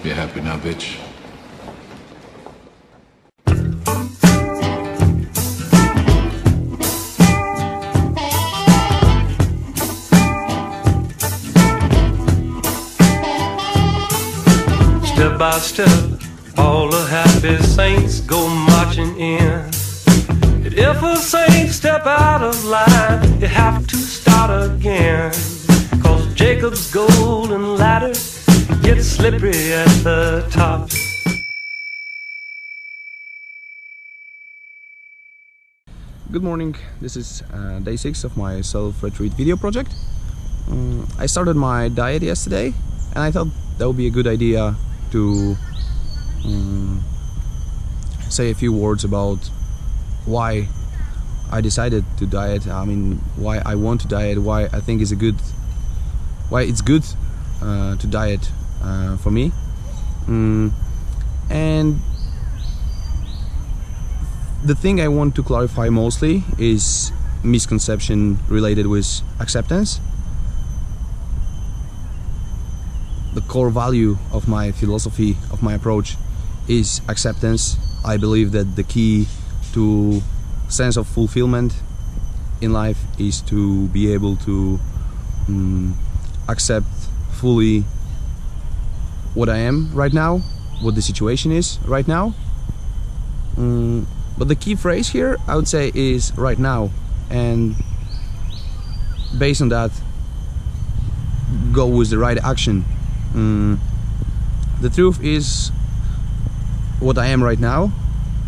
Hope you're happy now, bitch. Step by step, all the happy saints go marching in. And if a saint step out of line, you have to start again. 'Cause Jacob's golden ladder gets slippery at the top. Good morning, this is day 6 of my self-retreat video project. I started my diet yesterday and I thought that would be a good idea to say a few words about why I decided to diet. I mean, why I want to diet, why I think why it's good to diet for me. And the thing I want to clarify mostly is misconception related with acceptance. The core value of my philosophy, of my approach, is acceptance. I believe that the key to sense of fulfillment in life is to be able to accept fully what I am right now, what the situation is right now. But the key phrase here, I would say, is right now, and based on that, go with the right action. The truth is, what I am right now,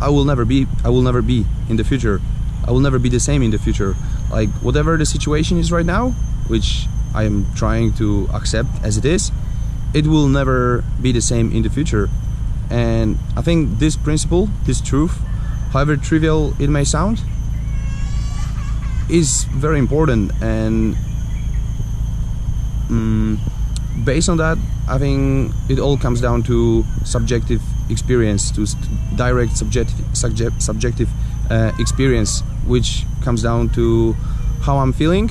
I will never be in the future. I will never be the same in the future. Like, whatever the situation is right now, which I am trying to accept as it is, it will never be the same in the future. And I think this principle, this truth, however trivial it may sound, is very important. And based on that, I think it all comes down to subjective experience, to direct subjective experience, which comes down to how I'm feeling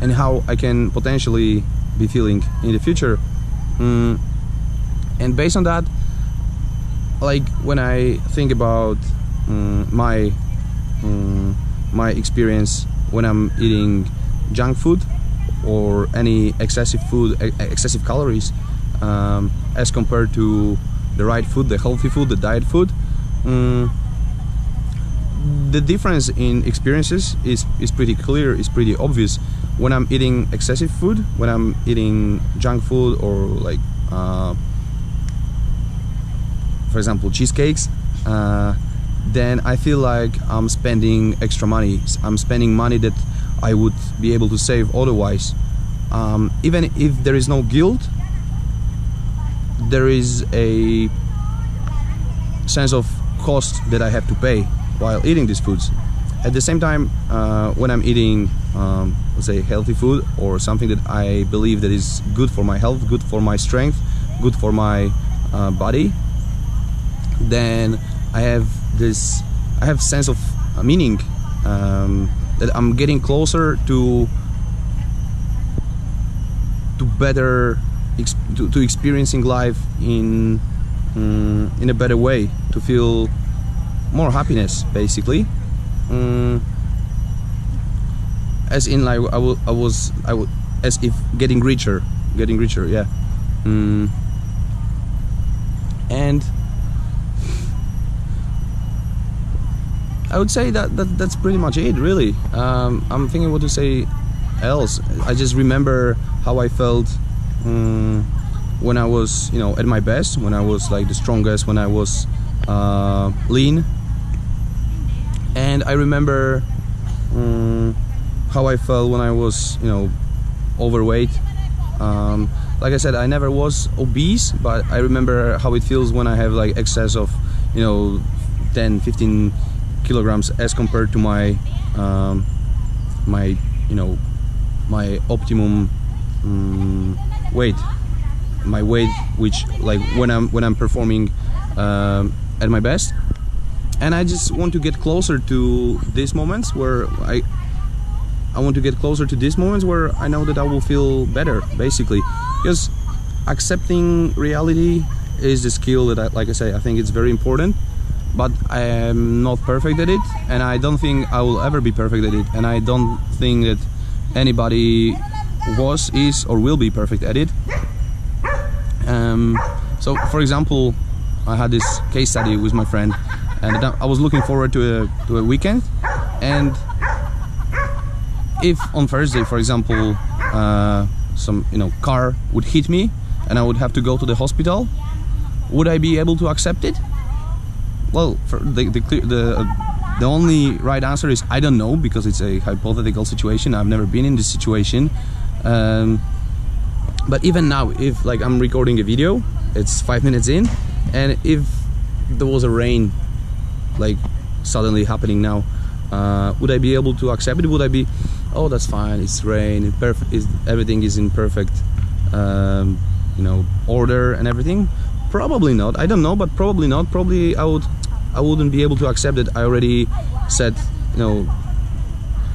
and how I can potentially be feeling in the future. And based on that, like, when I think about my experience when I'm eating junk food or any excessive food, excessive calories, as compared to the right food, the healthy food, the diet food, the difference in experiences is pretty clear, is pretty obvious. When I'm eating excessive food, when I'm eating junk food, or like for example cheesecakes, then I feel like I'm spending extra money. I'm spending money that I would be able to save otherwise. Even if there is no guilt, there is a sense of cost that I have to pay while eating these foods. At the same time, when I'm eating, let's say, healthy food, or something that I believe that is good for my health, good for my strength, good for my body, then I have sense of meaning, that I'm getting closer to experiencing life in a better way, to feel more happiness, basically. As in, like, I would, as if getting richer, yeah. And I would say that's pretty much it, really. I'm thinking what to say else. I just remember how I felt when I was, at my best, when I was like the strongest, when I was lean. And I remember how I felt when I was, overweight. Like I said, I never was obese, but I remember how it feels when I have like excess of, 10-15 kilograms as compared to my my optimum weight, my weight, which, like, when I'm performing at my best. And I just want to get closer to these moments where I want to get closer to these moments where I know that I will feel better, basically. Because accepting reality is the skill that like I say, I think it's very important, but I am not perfect at it, and I don't think I will ever be perfect at it, and I don't think that anybody was, is, or will be perfect at it. So for example, I had this case study with my friend, and I was looking forward to a weekend, and if on Thursday, for example, some car would hit me and I would have to go to the hospital, would I be able to accept it? Well, for the only right answer is I don't know, because it's a hypothetical situation. I've never been in this situation. But even now, if like I'm recording a video, it's 5 minutes in, and if there was a rain like suddenly happening now, would I be able to accept it? Would I be, oh, that's fine, it's rain, it's perfect, everything is in perfect order and everything? Probably not. I don't know, but probably not. Probably I wouldn't be able to accept it. I already said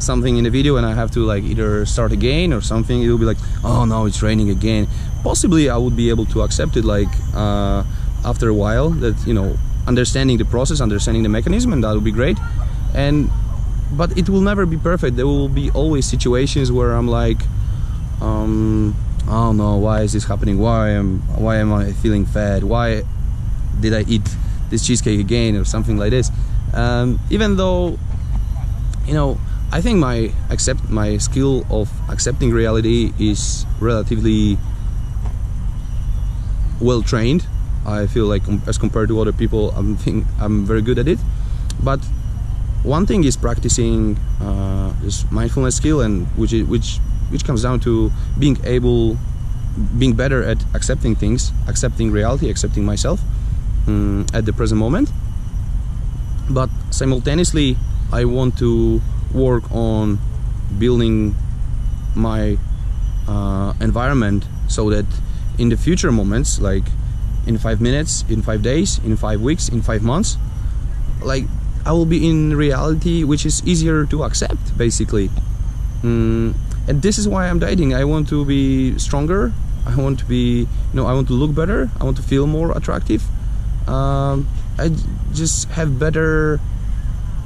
something in the video, and I have to like either start again or something. It'll be like, oh no, it's raining again. Possibly I would be able to accept it like after a while, that understanding the process, understanding the mechanism, and that would be great. But it will never be perfect. There will be always situations where I'm like, oh no, why is this happening? Why am I feeling fat? Why did I eat this cheesecake again, or something like this? Even though I think my skill of accepting reality is relatively well trained. I feel like as compared to other people, I'm very good at it. But one thing is practicing this mindfulness skill, and which comes down to being better at accepting things, accepting reality, accepting myself at the present moment. But simultaneously, I want to work on building my environment so that in the future moments, like in 5 minutes, in 5 days, in 5 weeks, in 5 months, like I will be in reality which is easier to accept, basically. And this is why I'm dieting. I want to be stronger. I want to be, I want to look better. I want to feel more attractive. I just have better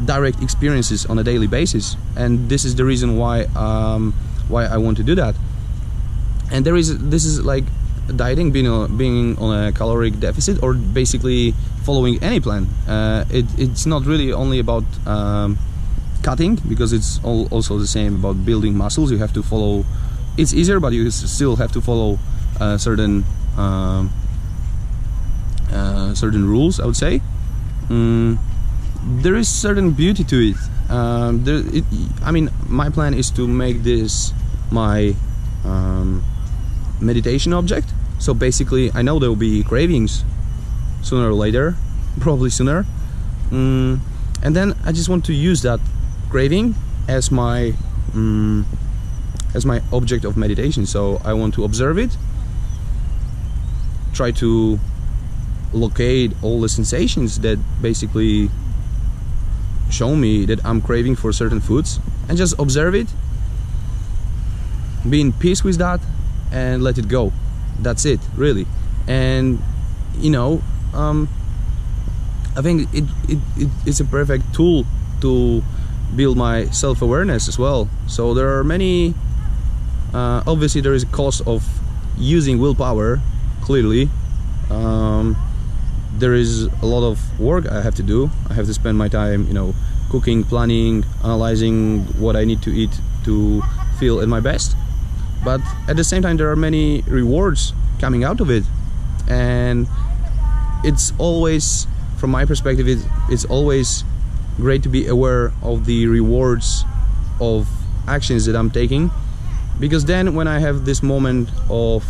direct experiences on a daily basis, and this is the reason why I want to do that. And this is like dieting, being on a caloric deficit, or basically following any plan. It's not really only about cutting, because it's also the same about building muscles. You have to follow. It's easier, but you still have to follow certain rules, I would say. There is certain beauty to it. I mean, my plan is to make this my meditation object. So basically, I know there will be cravings sooner or later, probably sooner. And then I just want to use that craving as my object of meditation. So I want to observe it, try to locate all the sensations that basically show me that I'm craving for certain foods, and just observe it, be in peace with that, and let it go. That's it, really. And I think it's a perfect tool to build my self-awareness as well. So there are many obviously there is a cost of using willpower, clearly. There is a lot of work I have to do. I have to spend my time, cooking, planning, analyzing what I need to eat to feel at my best. But at the same time, there are many rewards coming out of it, and it's always, from my perspective, it's always great to be aware of the rewards of actions that I'm taking, because then when I have this moment of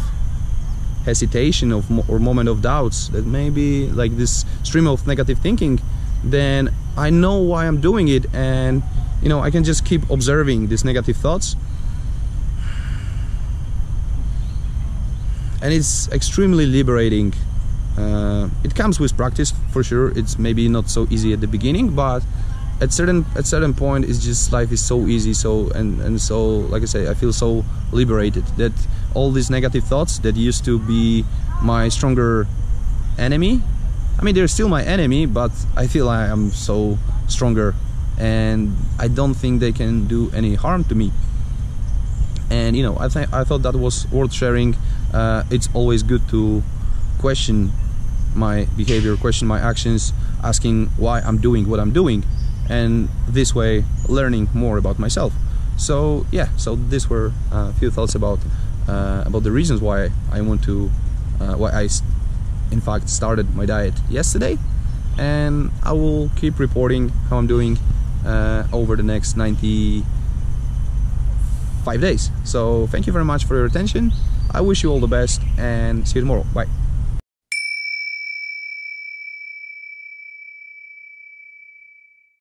hesitation or moment of doubts, that maybe like this stream of negative thinking, then I know why I'm doing it, and I can just keep observing these negative thoughts, and it's extremely liberating. It comes with practice, for sure. It's maybe not so easy at the beginning, but at certain point, it's just, life is so easy. So like I say, I feel so liberated that all these negative thoughts that used to be my stronger enemy. I mean, they're still my enemy, but I feel I am so stronger, and I don't think they can do any harm to me. And you know, I thought that was worth sharing. It's always good to question my behavior, question my actions, asking why I'm doing what I'm doing, and this way learning more about myself. So yeah, so these were a few thoughts about the reasons why I want to why I in fact started my diet yesterday, and I will keep reporting how I'm doing over the next 95 days. So thank you very much for your attention. I wish you all the best, and see you tomorrow. Bye.